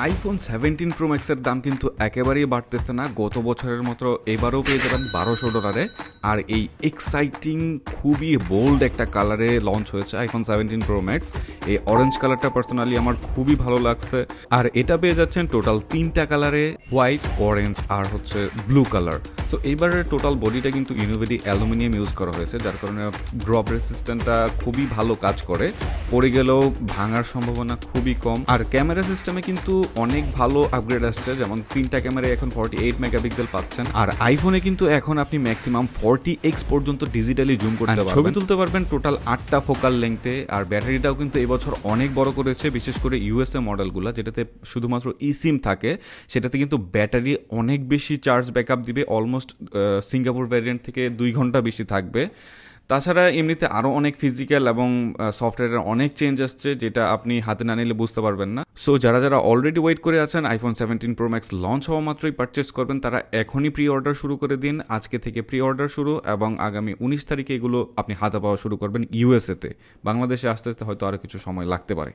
IPhone 17 pro ম্যাক্সের দাম কিন্তু একেবারেই বাড়তেছে না। গত বছরের মতো এবারও পেয়ে যাবেন $1200। আর এই এক্সাইটিং খুবই বোল্ড একটা কালারে লঞ্চ হয়েছে আইফোন 17 প্রো ম্যাক্স। এই অরেঞ্জ কালারটা পার্সোনালি আমার খুবই ভালো লাগছে। আর এটা পেয়ে যাচ্ছেন টোটাল 3টা কালারে, হোয়াইট, অরেঞ্জ আর হচ্ছে ব্লু কালার। সো এইবারের টোটাল বডিটা কিন্তু ইনোভেডি অ্যালুমিনিয়াম ইউজ করা হয়েছে, যার কারণে ড্রপ রেসিস্ট্যান্টটা খুবই ভালো কাজ করে, পড়ে গেলেও ভাঙার সম্ভাবনা খুবই কম। আর ক্যামেরা সিস্টেমে কিন্তু অনেক ভালো আপগ্রেড আসছে, যেমন 3টা ক্যামেরায় এখন 48 মেগাপিক্সেল পাচ্ছেন। আর আইফোনে কিন্তু এখন আপনি ম্যাক্সিমাম 40x পর্যন্ত ডিজিটালি জুম করতে পারবেন, ছবি তুলতে পারবেন টোটাল 8টা ফোকাল লেংথে। আর ব্যাটারিটাও কিন্তু এবছর অনেক বড় করেছে, বিশেষ করে ইউএসএ মডেলগুলো যেটাতে শুধুমাত্র সিম থাকে, সেটাতে কিন্তু ব্যাটারি অনেক বেশি চার্জ ব্যাকআপ দিবে। অলমোস্ট সিঙ্গাপুর ভ্যারিয়েন্ট থেকে 2 ঘন্টা বেশি থাকবে। তাছাড়া এমনিতে আরও অনেক ফিজিক্যাল এবং সফটওয়্যারের অনেক চেঞ্জ আসছে, যেটা আপনি হাতে না নিলে বুঝতে পারবেন না। সো যারা যারা অলরেডি ওয়েট করে আছেন আইফোন 17 প্রো ম্যাক্স লঞ্চ হওয়া মাত্রই পারচেস করবেন, তারা এখনই প্রি অর্ডার শুরু করে দিন। আজকে থেকে প্রি অর্ডার শুরু, এবং আগামী 19 তারিখে এগুলো আপনি হাতে পাওয়া শুরু করবেন ইউএসএতে। বাংলাদেশে আসতে আসতে হয়তো আরও কিছু সময় লাগতে পারে।